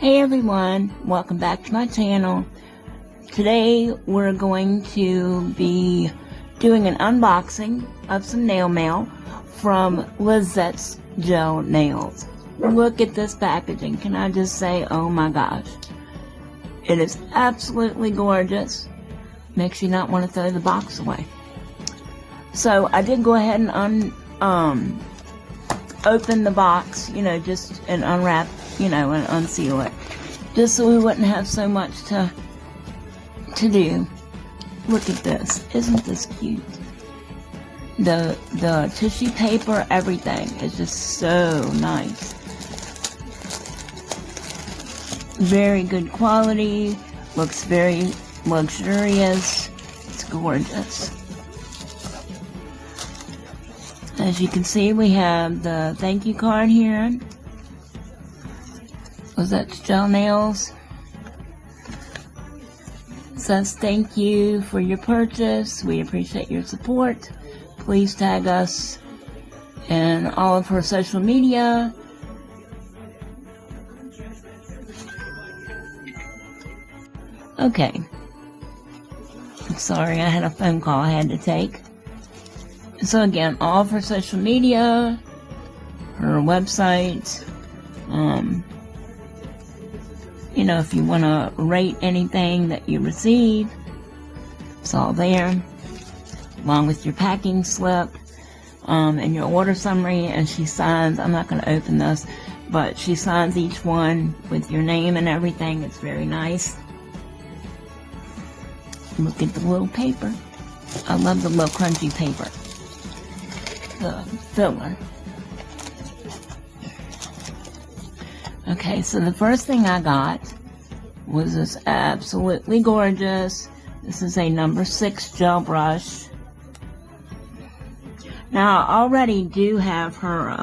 Hey everyone, welcome back to my channel. Today we're going to be doing an unboxing of some nail mail from Lizette's Gel Nails. Look at this packaging. Can I just say, oh my gosh. It is absolutely gorgeous. Makes you not want to throw the box away. So I did go ahead and open the box, and unwrap, and unseal it, just so we wouldn't have so much to do. Look at this. Isn't this cute? The tissue paper, everything is just so nice. Very good quality. Looks very luxurious. It's gorgeous. As you can see, we have the thank you card here. Lizette's Gel Nails. It says thank you for your purchase. We appreciate your support. Please tag us in all of her social media. Okay. I'm sorry, I had a phone call I had to take. So again, all of her social media, her website, if you want to rate anything that you receive, it's all there, along with your packing slip, and your order summary, and she signs, I'm not going to open this, but she signs each one with your name and everything. It's very nice. Look at the little paper. I love the little crunchy paper. The filler. Okay, so the first thing I got was this absolutely gorgeous. This is a number 6 gel brush. Now I already do have her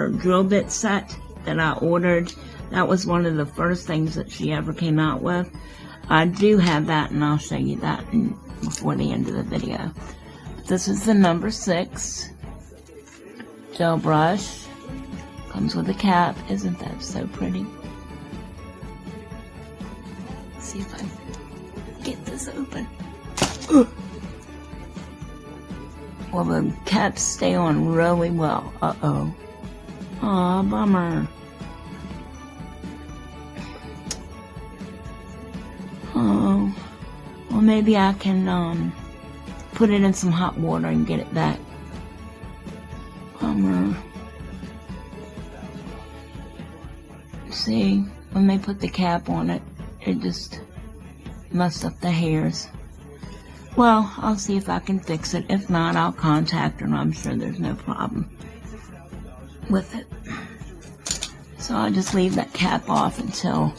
drill bit set that I ordered. That was one of the first things that she ever came out with. I do have that, and I'll show you that before the end of the video. This is the number 6 gel brush. Comes with a cap. Isn't that so pretty? Let's see if I can get this open. Ugh. Well, the caps stay on really well. Uh-oh. Aw, bummer. Oh. Well, maybe I can, put it in some hot water and get it back. Bummer. See, when they put the cap on it, it just messed up the hairs. Well, I'll see if I can fix it. If not, I'll contact her, and I'm sure there's no problem with it. So I'll just leave that cap off until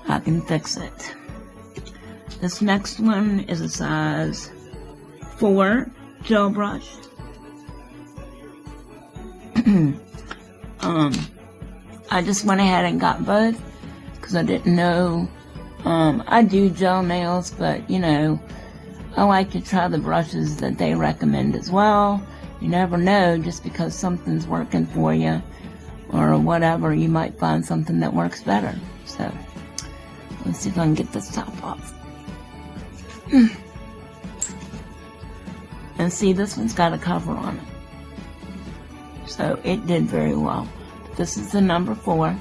I can fix it. This next one is a size 4 gel brush. I just went ahead and got both because I didn't know. I do gel nails, but I like to try the brushes that they recommend as well. You never know, just because something's working for you or whatever, you might find something that works better. So let's see if I can get this top off. And see, this one's got a cover on it, so it did very well. This is the number 4.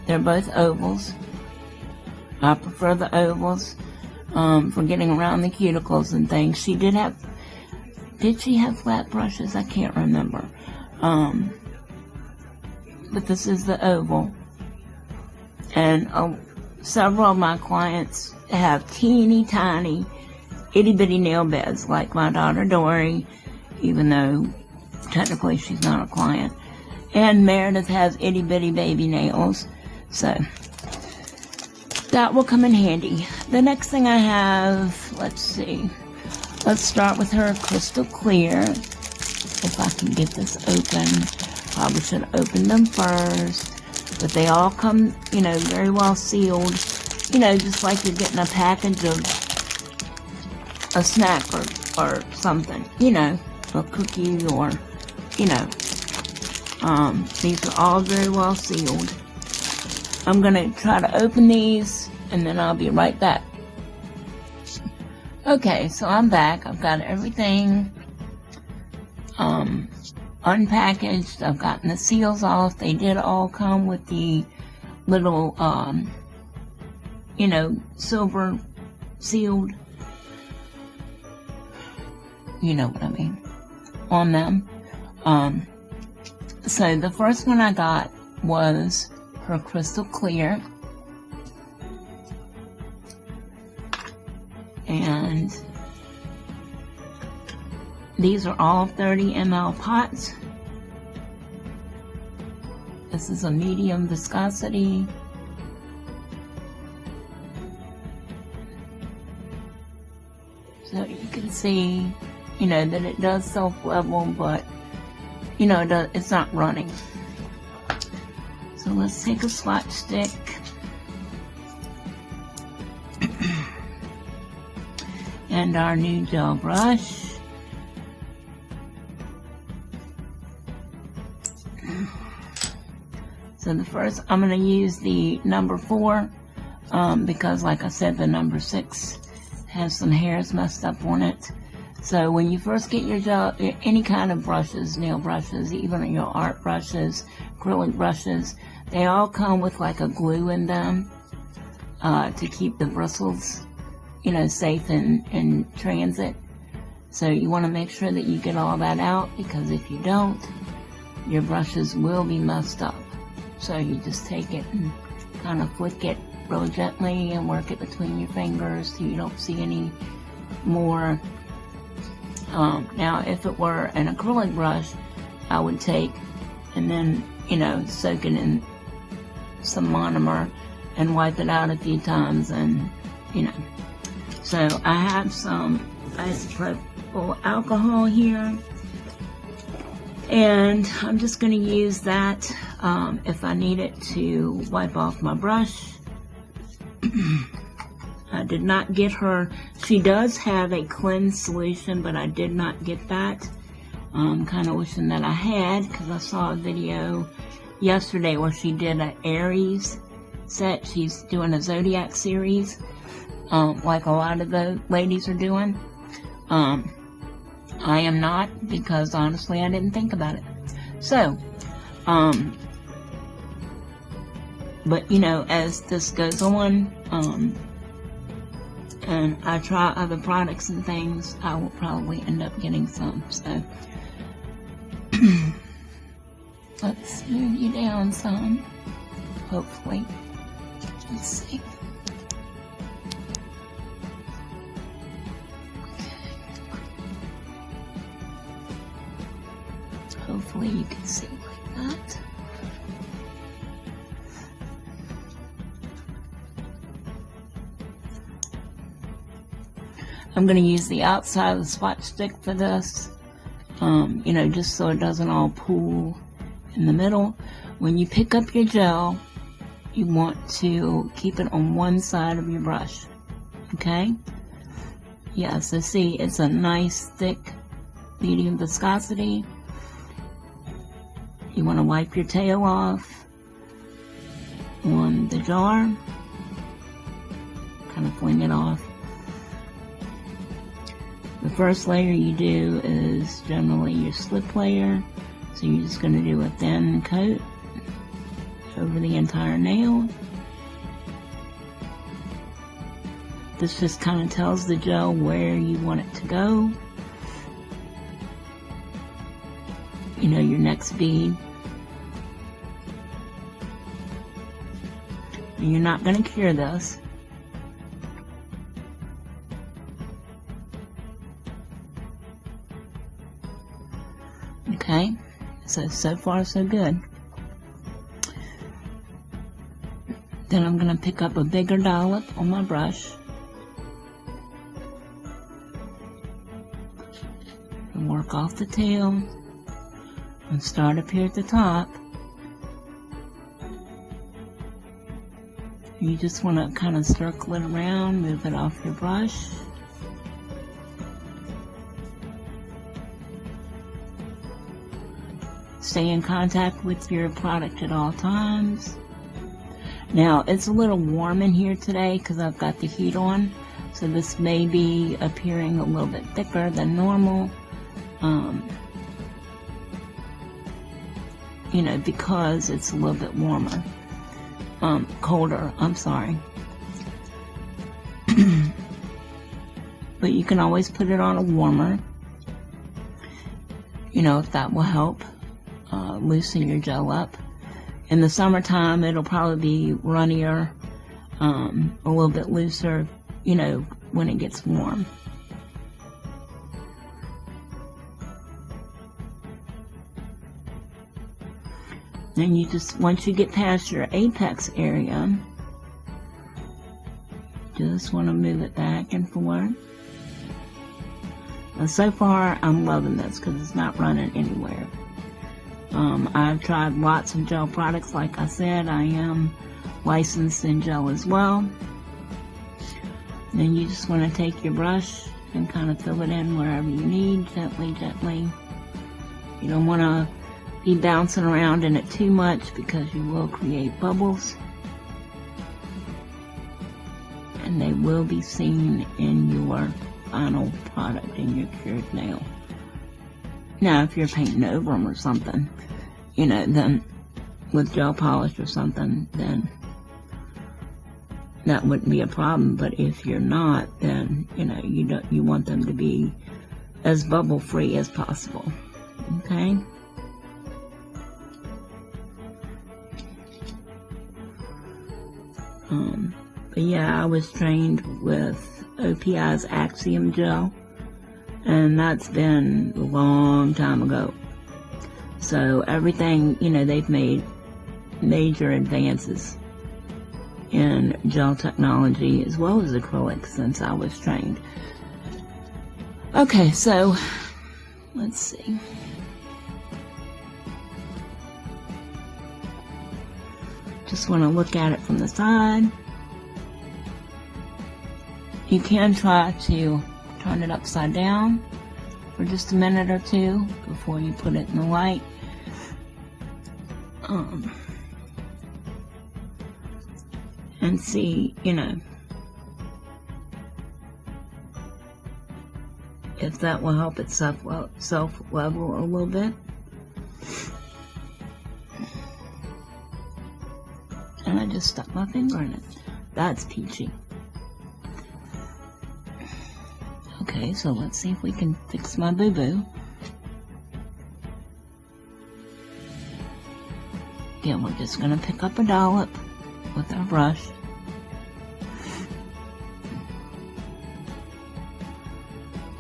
They're both ovals. I prefer the ovals for getting around the cuticles and things. She did have, did she have flat brushes? I can't remember. But this is the oval. And several of my clients have teeny tiny itty bitty nail beds, like my daughter Dory, even though technically she's not a client. And Meredith has itty bitty baby nails, so that will come in handy. The next thing I have, let's see, let's start with her crystal clear. If I can get this open, probably should open them first, but they all come, very well sealed, just like you're getting a package of a snack or something, a cookie or, These are all very well sealed. I'm going to try to open these and then I'll be right back. Okay, so I'm back. I've got everything unpackaged. I've gotten the seals off. They did all come with the little, you know, silver sealed, you know what I mean, on them. So the first one I got was her crystal clear. And these are all 30 ml pots. This is a medium viscosity. So you can see, you know, that it does self-level, but, you know, it's not running. So let's take a Swatch stick. And our new gel brush. So the first, I'm going to use the number 4 because, like I said, the number 6 has some hairs messed up on it. So when you first get your gel, any kind of brushes, nail brushes, even your art brushes, acrylic brushes, they all come with like a glue in them to keep the bristles, you know, safe in transit. So you want to make sure that you get all that out, because if you don't, your brushes will be messed up. So you just take it and kind of flick it real gently and work it between your fingers so you don't see any more. Now if it were an acrylic brush, I would take and then, you know, soak it in some monomer and wipe it out a few times, and, you know. So I have some isopropyl alcohol here, and I'm just going to use that if I need it to wipe off my brush. I did not get her, she does have a cleanse solution, but I did not get that. I'm kind of wishing that I had, because I saw a video yesterday where she did an Aries set. She's doing a Zodiac series, like a lot of the ladies are doing. I am not, because honestly I didn't think about it. So, but you know, as this goes on, and I try other products and things, I will probably end up getting some. So let's move you down some, hopefully. Let's see. Hopefully you can see like that. I'm going to use the outside of the Swatch stick for this, you know, just so it doesn't all pool in the middle. When you pick up your gel, you want to keep it on one side of your brush, okay? Yeah, so see, it's a nice thick medium viscosity. You want to wipe your tail off on the jar, kind of fling it off. The first layer you do is generally your slip layer, so you're just going to do a thin coat over the entire nail. This just kind of tells the gel where you want it to go. You know, your next bead. You're not going to cure this. Okay, so far so good. Then I'm going to pick up a bigger dollop on my brush and work off the tail and start up here at the top. You just want to kind of circle it around, move it off your brush. Stay in contact with your product at all times. Now, it's a little warm in here today because I've got the heat on, so this may be appearing a little bit thicker than normal, you know, because it's a little bit warmer, colder, I'm sorry. But you can always put it on a warmer, you know, if that will help loosen your gel up. In the summertime, it'll probably be runnier, a little bit looser, you know, when it gets warm. Then you just, once you get past your apex area, just want to move it back and forward. And so far, I'm loving this because it's not running anywhere. I've tried lots of gel products. Like I said, I am licensed in gel as well. Then you just want to take your brush and kind of fill it in wherever you need, gently, gently. You don't want to be bouncing around in it too much because you will create bubbles. And they will be seen in your final product, in your cured nail. Now, if you're painting over them or something, you know, then with gel polish or something, then that wouldn't be a problem. But if you're not, then, you know, you want them to be as bubble free as possible. Okay? But yeah, I was trained with OPI's Axiom gel, and that's been a long time ago. So everything, you know, they've made major advances in gel technology as well as acrylic since I was trained. Okay, so let's see. Just want to look at it from the side. You can try to turn it upside down for just a minute or two before you put it in the light. And see, you know, if that will help it self-level a little bit. And I just stuck my finger in it. That's peachy. Okay, so let's see if we can fix my boo-boo. Again, we're just going to pick up a dollop with our brush.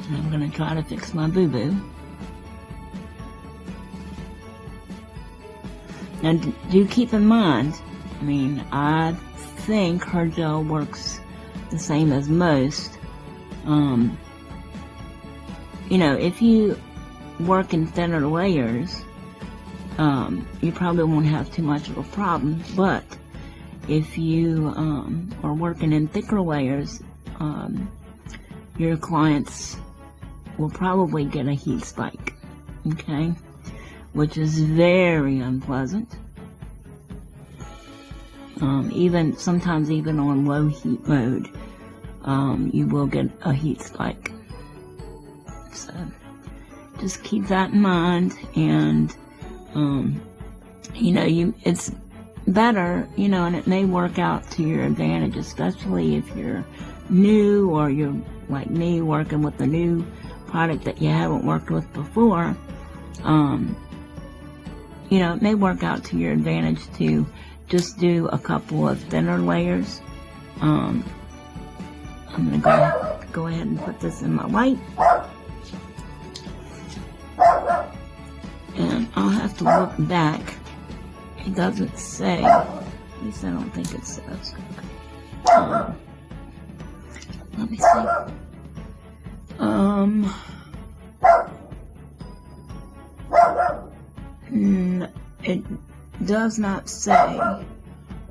And I'm going to try to fix my boo-boo. Now, do keep in mind, I mean, I think her gel works the same as most. You know, if you work in thinner layers, you probably won't have too much of a problem. But if you are working in thicker layers, your clients will probably get a heat spike, okay? Which is very unpleasant. Sometimes even on low heat mode, you will get a heat spike. So just keep that in mind, and you know, it's better, you know, and it may work out to your advantage, especially if you're new or you're like me working with a new product that you haven't worked with before. You know, it may work out to your advantage to just do a couple of thinner layers. I'm gonna go ahead and put this in my light. And I'll have to look back. It doesn't say. At least I don't think it says. Let me see. It does not say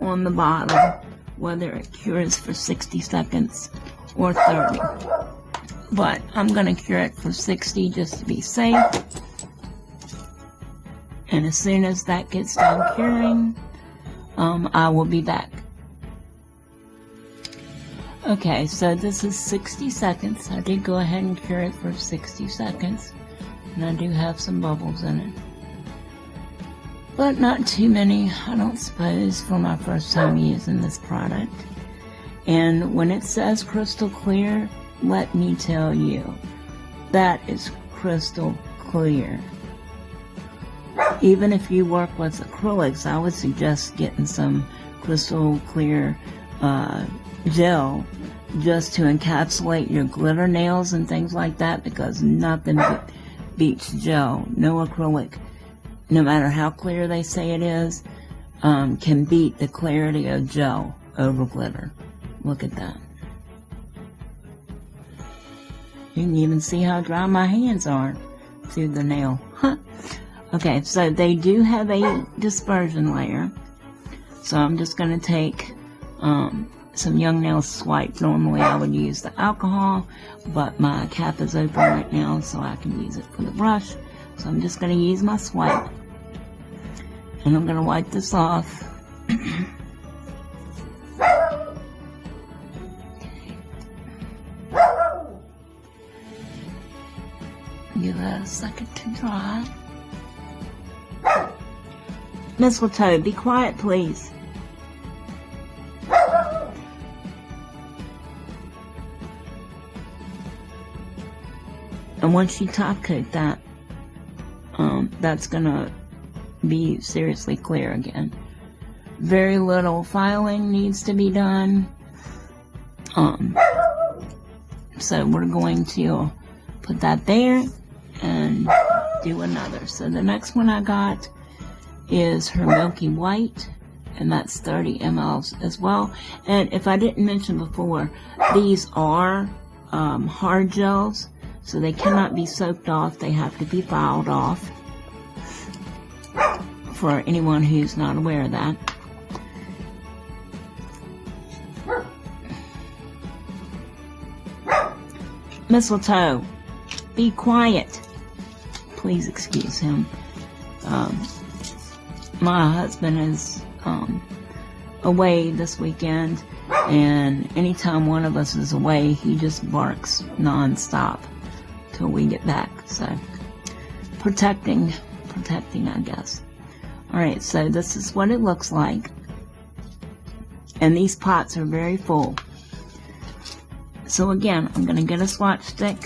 on the bottle whether it cures for 60 seconds or 30. But I'm going to cure it for 60 just to be safe. And as soon as that gets done curing, I will be back Okay, so this is 60 seconds. I did go ahead and cure it for 60 seconds. And I do have some bubbles in it. But not too many, I don't suppose, for my first time using this product. And when it says crystal clear, let me tell you, that is crystal clear. Even if you work with acrylics, I would suggest getting some crystal clear gel just to encapsulate your glitter nails and things like that, because nothing beats gel. No acrylic, no matter how clear they say it is, can beat the clarity of gel over glitter. Look at that. You can even see how dry my hands are through the nail. Huh. Okay, so they do have a dispersion layer. So I'm just going to take some Young Nail Swipe. Normally I would use the alcohol, but my cap is open right now, so I can use it for the brush. So I'm just going to use my swipe. And I'm going to wipe this off. Give that a second to dry. Mistletoe, be quiet, please. And once you top coat that, that's gonna be seriously clear again. Very little filing needs to be done. So we're going to put that there and do another. So the next one I got is her Milky White, and that's 30 ml as well. And if I didn't mention before, these are hard gels, so they cannot be soaked off. They have to be filed off, for anyone who's not aware of that. Mistletoe, be quiet. Please excuse him. My husband is away this weekend, and anytime one of us is away, he just barks non-stop till we get back. So protecting, I guess. Alright, so this is what it looks like. And these pots are very full. So again, I'm going to get a Swatch stick.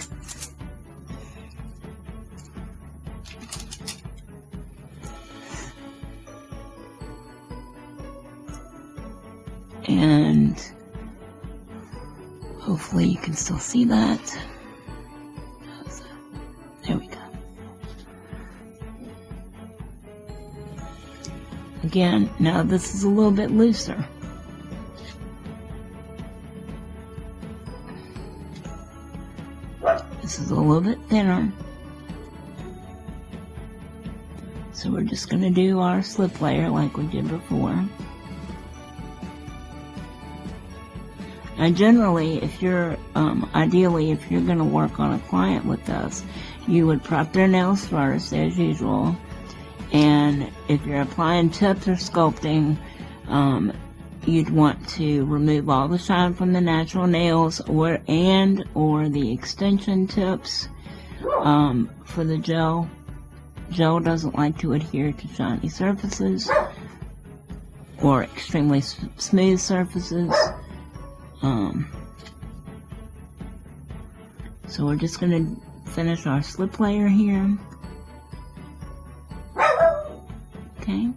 And hopefully you can still see that. There we go. Again, now this is a little bit looser. This is a little bit thinner. So we're just going to do our slip layer like we did before. Now generally, if you're, ideally, if you're going to work on a client with us, you would prep their nails first, as usual. And if you're applying tips or sculpting, you'd want to remove all the shine from the natural nails or the extension tips for the gel. Gel doesn't like to adhere to shiny surfaces or extremely smooth surfaces. So we're just going to finish our slip layer here. Okay.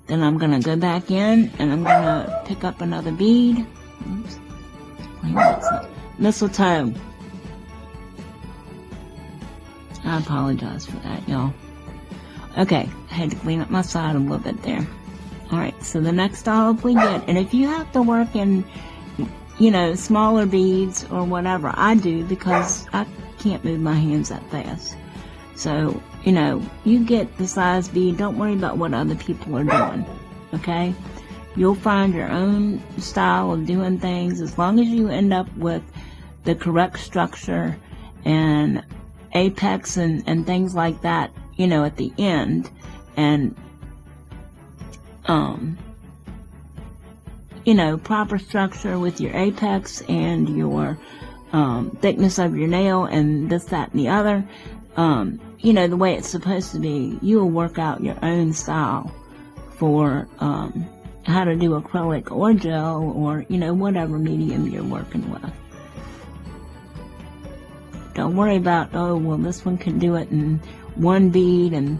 Then I'm going to go back in and I'm going to pick up another bead. Oops. Mistletoe. I apologize for that, y'all. Okay, I had to clean up my side a little bit there. Alright, so the next olive we get, and if you have to work in, you know, smaller beads or whatever, I do because I can't move my hands that fast. So, you know, you get the size bead, don't worry about what other people are doing, okay? You'll find your own style of doing things as long as you end up with the correct structure and apex and things like that, you know, at the end. And, proper structure with your apex and your thickness of your nail and this, that, and the other, the way it's supposed to be, you will work out your own style for how to do acrylic or gel or, whatever medium you're working with. Don't worry about, oh, well, this one can do it in one bead and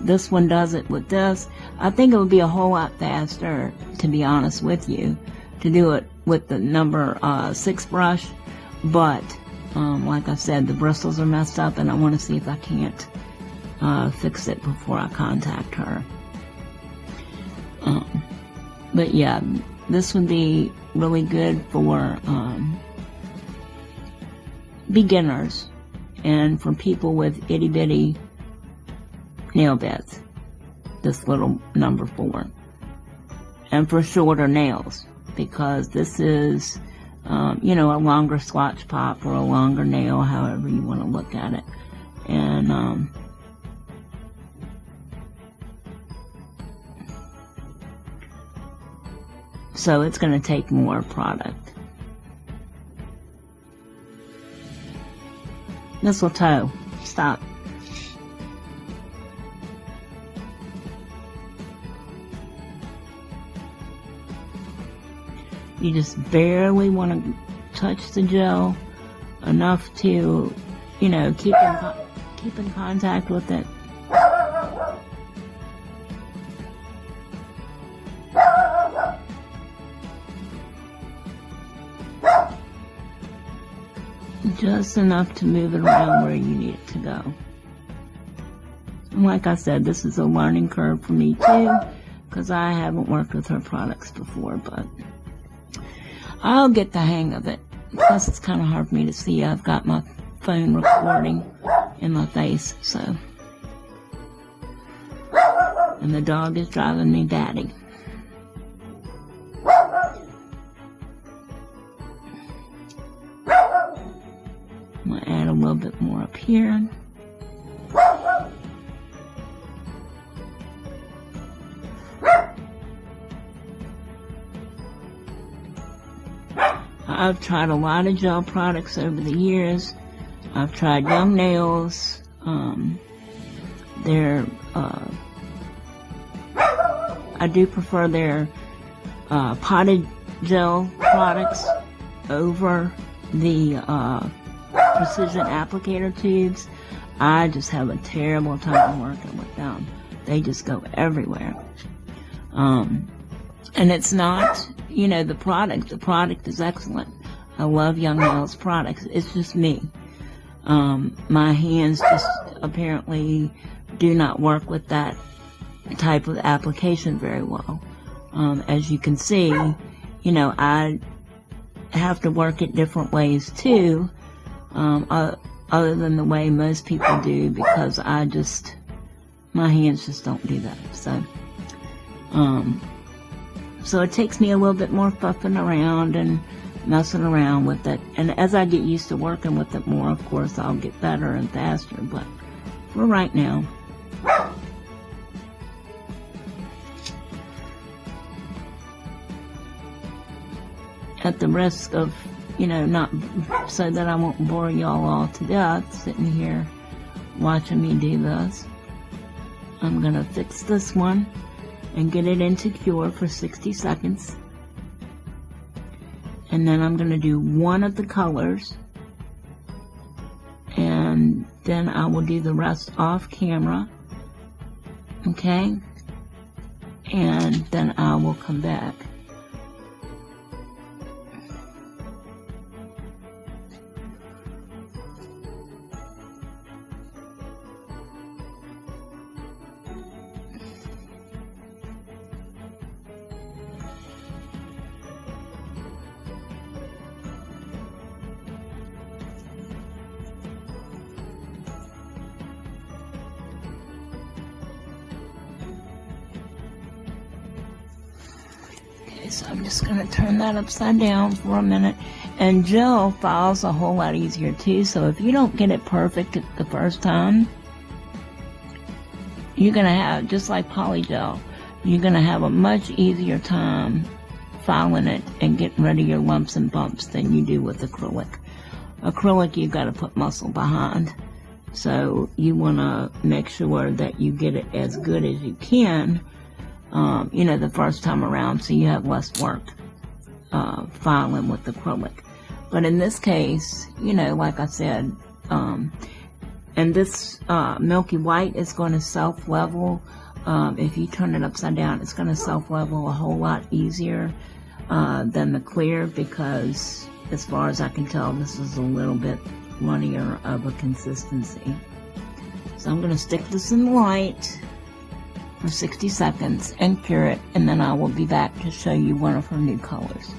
this one does it with this. I think it would be a whole lot faster, to be honest with you, to do it with the number 6 brush. But, like I said, the bristles are messed up and I want to see if I can't fix it before I contact her. But yeah, this would be really good for beginners and for people with itty bitty nail beds, this little number 4, and for shorter nails, because this is a longer swatch pop or a longer nail, however you want to look at it. And so it's going to take more product. Mistletoe, stop. You just barely want to touch the gel enough to, keep in contact with it. Just enough to move it around where you need it to go. And like I said, this is a learning curve for me too, because I haven't worked with her products before, but I'll get the hang of it. Plus, it's kind of hard for me to see. I've got my phone recording in my face, so. And the dog is driving me batty. I'm going to add a little bit more up here. I've tried a lot of gel products over the years. I've tried Young Nails. I do prefer their potted gel products over the precision applicator tubes. I just have a terrible time working with them. They just go everywhere. And it's not, the product. The product is excellent. I love Young Nails products. It's just me. My hands just apparently do not work with that type of application very well. As you can see, I have to work it different ways too, other than the way most people do, because my hands just don't do that. So it takes me a little bit more fuffing around and messing around with it. And as I get used to working with it more, of course, I'll get better and faster. But for right now, at the risk of, not so that I won't bore y'all all to death sitting here watching me do this, I'm going to fix this one and get it into cure for 60 seconds. And then I'm going to do one of the colors, and then I will do the rest off camera. Okay? And then I will come back. So I'm just going to turn that upside down for a minute. And gel files a whole lot easier too, so if you don't get it perfect the first time, you're going to have, just like polygel, you're going to have a much easier time filing it and getting rid of your lumps and bumps than you do with acrylic. Acrylic, you've got to put muscle behind. So you want to make sure that you get it as good as you can, the first time around, so you have less work filing with acrylic. But in this case, like I said, and this milky white is going to self-level. If you turn it upside down, it's going to self-level a whole lot easier than the clear, because as far as I can tell, this is a little bit runnier of a consistency. So I'm going to stick this in the light for 60 seconds and cure it, and then I will be back to show you one of her new colors.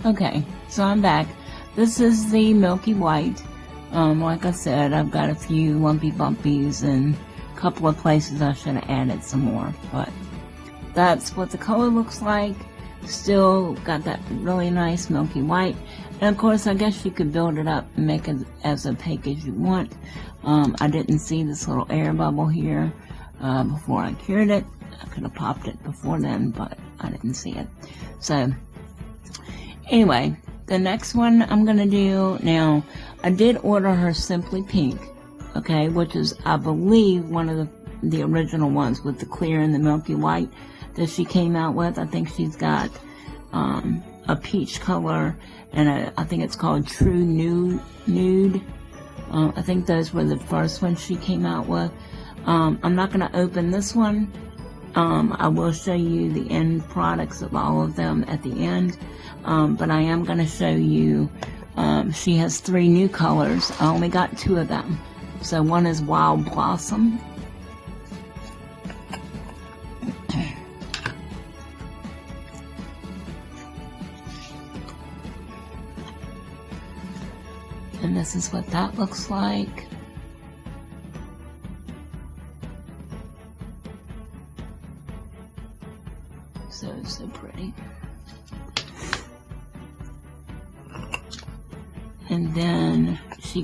Okay, so I'm back. This is the milky white. Like I said, I've got a few lumpy bumpies and a couple of places I should have added some more, but that's what the color looks like. Still got that really nice milky white. And of course, I guess you could build it up and make it as opaque as you want. I didn't see this little air bubble here before I cured it. I could have popped it before then, but I didn't see it. So anyway, the next one I'm going to do now, I did order her Simply Pink, okay, which is, I believe, one of the original ones with the clear and the milky white that she came out with. I think she's got a peach color, and I think it's called True Nude. I think those were the first ones she came out with. I'm not going to open this one. I will show you the end products of all of them at the end, but I am going to show you, she has 3 new colors. I only got 2 of them. So one is Wild Blossom. And this is what that looks like. So pretty. And then she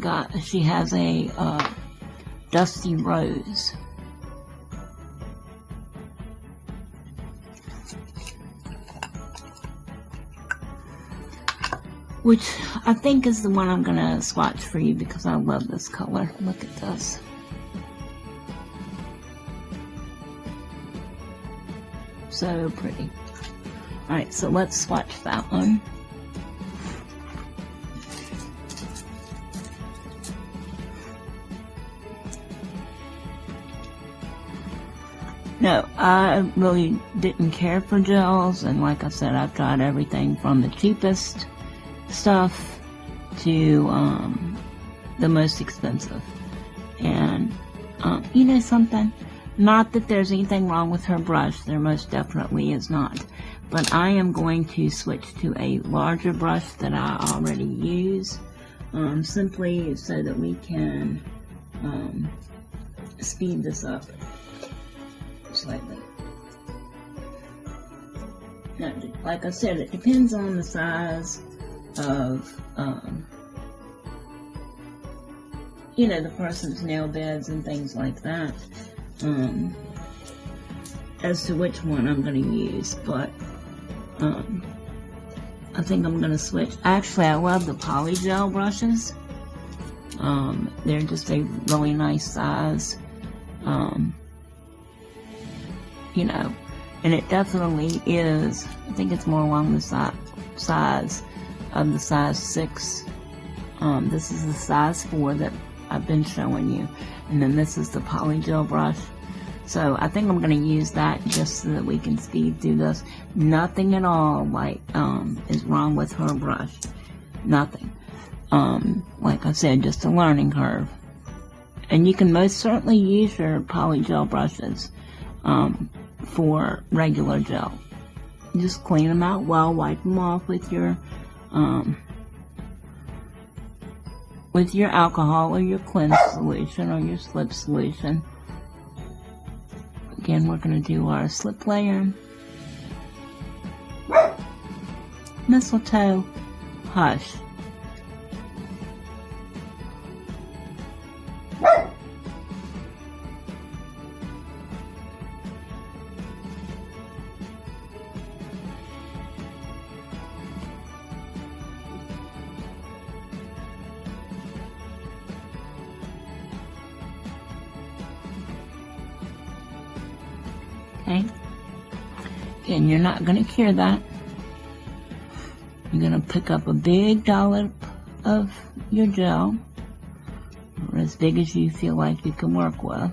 has a Dusty Rose. Which I think is the one I'm going to swatch for you, because I love this color. Look at this. So pretty. Alright, so let's swatch that one. No, I really didn't care for gels, and like I said, I've tried everything from the cheapest stuff to the most expensive. And you know something? Not that there's anything wrong with her brush, there most definitely is not. But I am going to switch to a larger brush that I already use, simply so that we can speed this up slightly. Now, like I said, it depends on the size of the person's nail beds and things like that, as to which one I'm going to use. But I think I'm going to switch. Actually, I love the poly gel brushes. They're just a really nice size, and it definitely is, I think it's more along the size of the size 6. This is the size 4 that I've been showing you, and then this is the poly gel brush. So I think I'm going to use that just so that we can speed through this. Nothing at all is wrong with her brush. Nothing. Like I said, just a learning curve. And you can most certainly use your poly gel brushes for regular gel. Just clean them out well, wipe them off with your alcohol or your cleanse solution or your slip solution. Again, we're going to do our slip layer. Mistletoe, Hush. Okay? And you're not going to cure that. You're going to pick up a big dollop of your gel, or as big as you feel like you can work with.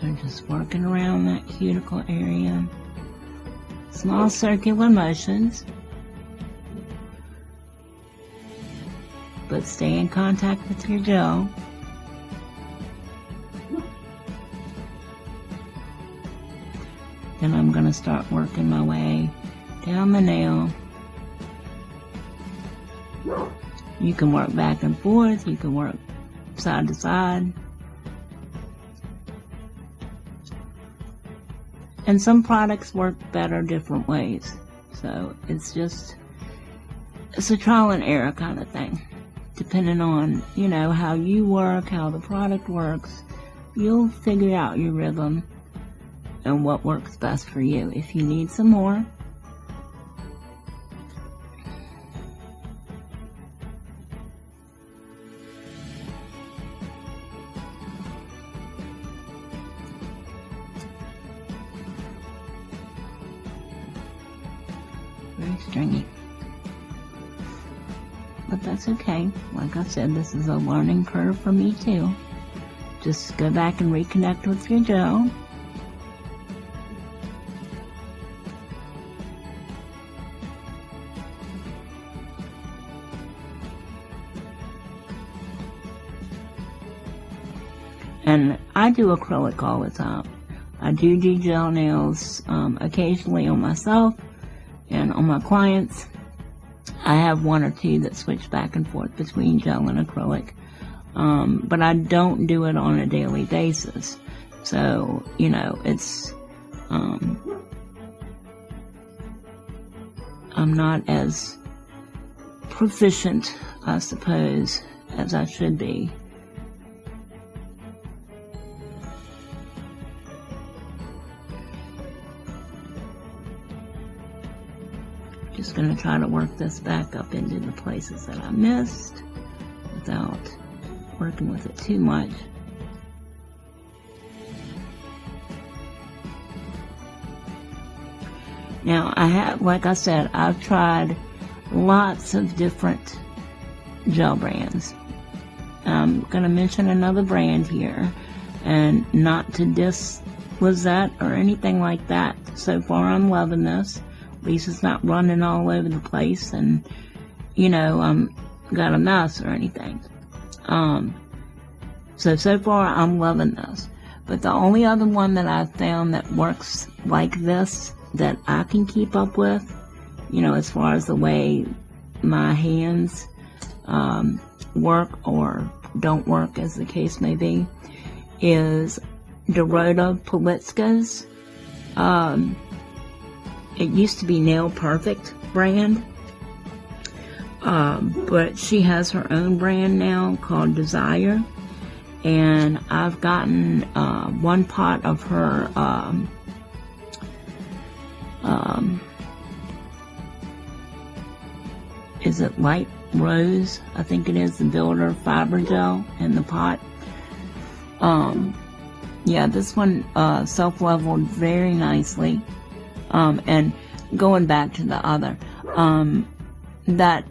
I'm just working around that cuticle area. Small circular motions. But stay in contact with your gel. Then I'm going to start working my way down the nail. You can work back and forth. You can work side to side. And some products work better different ways. So it's a trial and error kind of thing. Depending on, you know, how you work, how the product works, you'll figure out your rhythm and what works best for you. If you need some more, very stringy. But that's okay. Like I said, this is a learning curve for me too. Just go back and reconnect with your gel. And I do acrylic all the time. I do gel nails occasionally on myself and on my clients. I have one or two that switch back and forth between gel and acrylic. But I don't do it on a daily basis. So, you know, it's, I'm not as proficient, I suppose, as I should be. Just going to try to work this back up into the places that I missed without working with it too much. Now I have, like I said, I've tried lots of different gel brands. I'm going to mention another brand here, and not to diss Lizette or anything like that. So far I'm loving this. At least it's not running all over the place and, you know, got a mess or anything. So far I'm loving this. But the only other one that I've found that works like this, that I can keep up with, you know, as far as the way my hands work or don't work, as the case may be, is Dorota Politska's. It used to be Nail Perfect brand, but she has her own brand now called Desire, and I've gotten one pot of her is it Light Rose? I think it is, the Builder Fiber Gel in the pot. Yeah, this one self-leveled very nicely. And going back to the other, that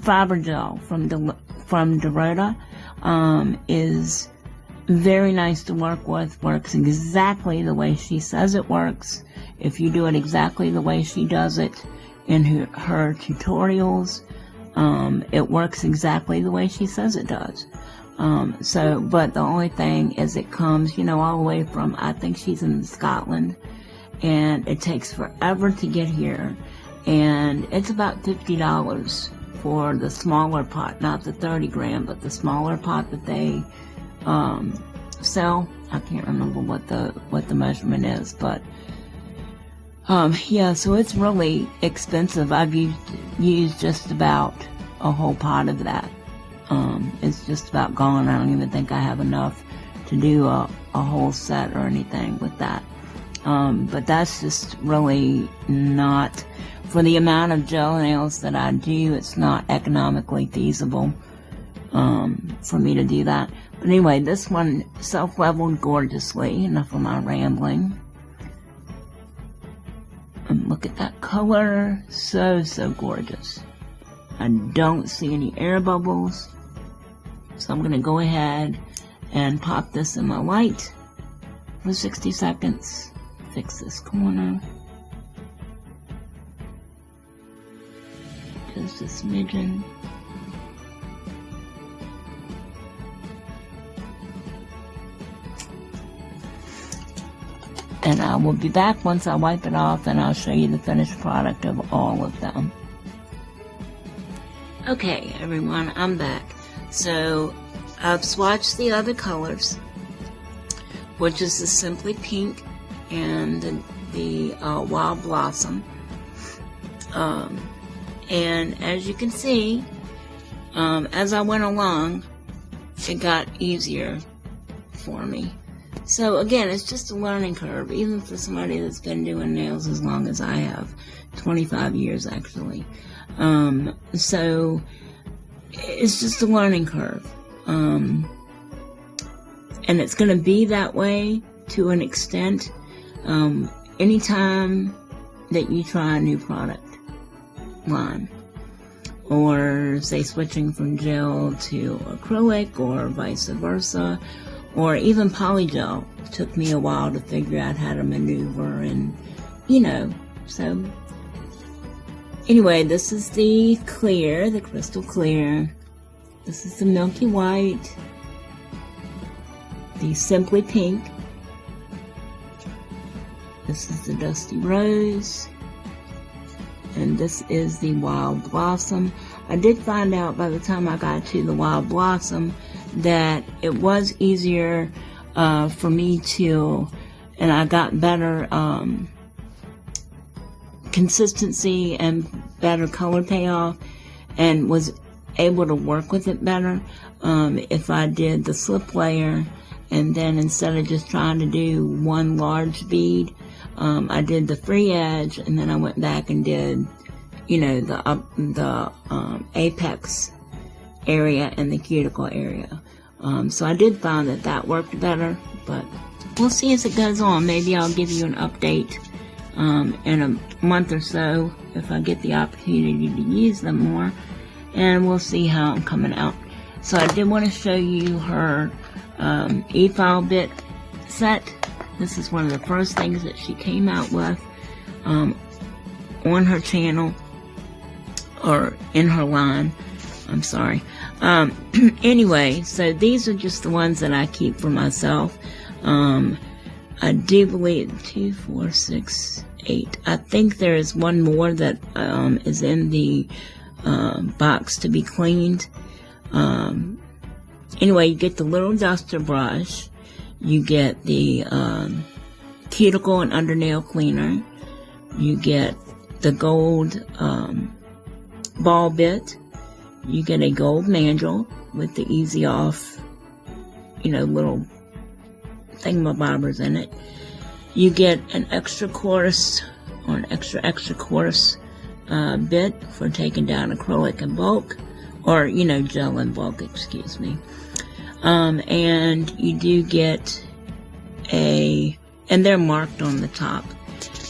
fiber gel from Dorota is very nice to work with. Works exactly the way she says it works. If you do it exactly the way she does it in her tutorials, it works exactly the way she says it does. But the only thing is it comes, you know, all the way from, I think she's in Scotland, and it takes forever to get here, and it's about $50 for the smaller pot, not the 30 gram, but the smaller pot that they sell. I can't remember what the measurement is, but Yeah, so it's really expensive. I've used just about a whole pot of that. It's just about gone. I don't even think I have enough to do a whole set or anything with that. But that's just really not, for the amount of gel nails that I do, it's not economically feasible for me to do that. But anyway, this one self-leveled gorgeously. Enough of my rambling. And look at that color. So, so gorgeous. I don't see any air bubbles. So I'm going to go ahead and pop this in my light for 60 seconds. Fix this corner. Just a smidgen. And I will be back once I wipe it off, and I'll show you the finished product of all of them. Okay, everyone, I'm back. So I've swatched the other colors, which is the Simply Pink and the Wild Blossom. And as you can see, as I went along, it got easier for me. So again, it's just a learning curve, even for somebody that's been doing nails as long as I have, 25 years actually. So it's just a learning curve. And it's going to be that way to an extent anytime that you try a new product line, or say switching from gel to acrylic or vice versa, or even polygel. It took me a while to figure out how to maneuver, and so anyway, this is the clear, the crystal clear. This is the milky white, the Simply Pink. This is the Dusty Rose, and this is the Wild Blossom. I did find out by the time I got to the Wild Blossom that it was easier for me to, and I got better consistency and better color payoff, and was able to work with it better if I did the slip layer, and then instead of just trying to do one large bead, I did the free edge, and then I went back and did the apex area and the cuticle area. So I did find that worked better, but we'll see as it goes on. Maybe I'll give you an update in a month or so if I get the opportunity to use them more, and we'll see how I'm coming out. So I did want to show you her e-file bit set. This is one of the first things that she came out with on her channel, or in her line. I'm sorry. Anyway, so these are just the ones that I keep for myself. I do believe 2, 4, 6, 8. I think there is one more that is in the box to be cleaned. Anyway, you get the little duster brush. You get the cuticle and undernail cleaner. You get the gold ball bit. You get a gold mandrel with the easy off, little thingamabobbers in it. You get an extra coarse, or an extra coarse bit for taking down acrylic in bulk, or gel in bulk, excuse me. And you do get and they're marked on the top.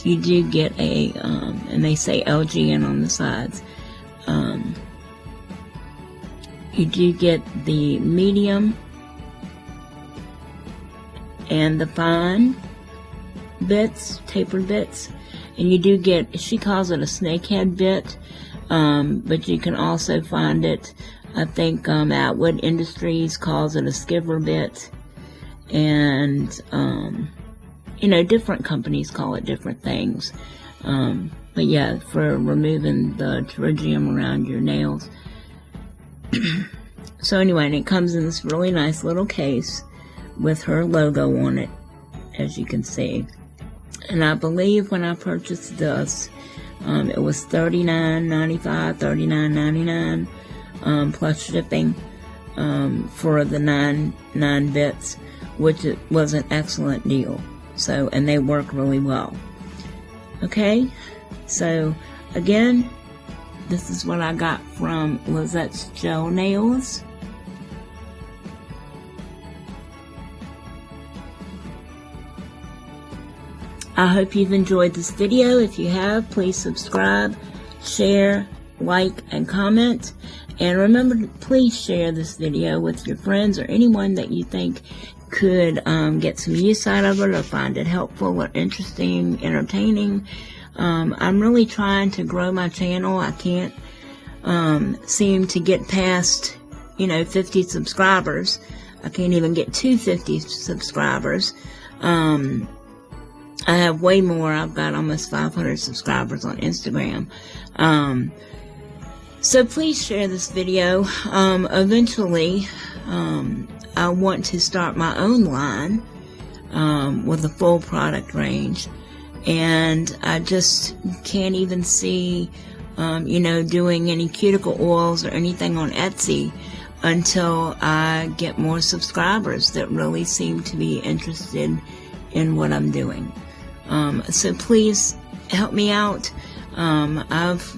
You do get and they say LGN on the sides. You do get the medium and the fine bits, tapered bits, and you do get, she calls it a snakehead bit, but you can also find it, I think Atwood Industries calls it a skiver bit, and different companies call it different things, but yeah, for removing the pterygium around your nails. So anyway, and it comes in this really nice little case with her logo on it, as you can see. And I believe when I purchased this, it was $39.95, $39.99 plus shipping for the 9 bits, which was an excellent deal. So, and they work really well. Okay, so again, this is what I got from Lizette's Gel Nails. I hope you've enjoyed this video. If you have, please subscribe, share, like, and comment. And remember to please share this video with your friends or anyone that you think could get some use out of it or find it helpful or interesting, entertaining. I'm really trying to grow my channel. I can't seem to get past, 50 subscribers. I can't even get to 50 subscribers. I have way more. I've got almost 500 subscribers on Instagram. So please share this video. Eventually, I want to start my own line with a full product range. And I just can't even see, doing any cuticle oils or anything on Etsy until I get more subscribers that really seem to be interested in what I'm doing. So please help me out. I've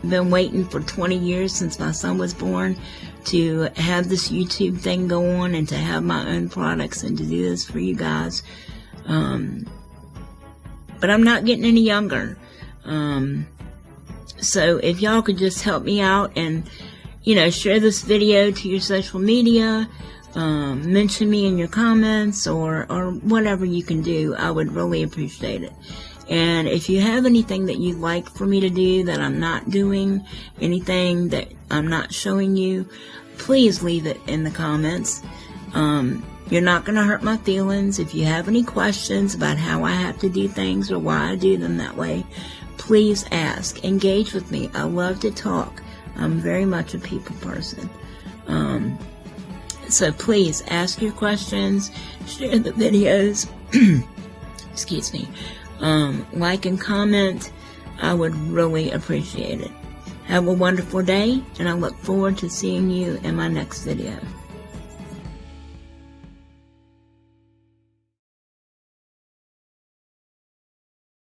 been waiting for 20 years since my son was born to have this YouTube thing go on and to have my own products and to do this for you guys. But I'm not getting any younger. So if y'all could just help me out and, share this video to your social media, mention me in your comments or whatever you can do, I would really appreciate it. And if you have anything that you'd like for me to do that I'm not doing, anything that I'm not showing you, please leave it in the comments. You're not going to hurt my feelings. If you have any questions about how I have to do things or why I do them that way, please ask. Engage with me. I love to talk. I'm very much a people person. So please ask your questions, share the videos, excuse me, like and comment. I would really appreciate it. Have a wonderful day, and I look forward to seeing you in my next video.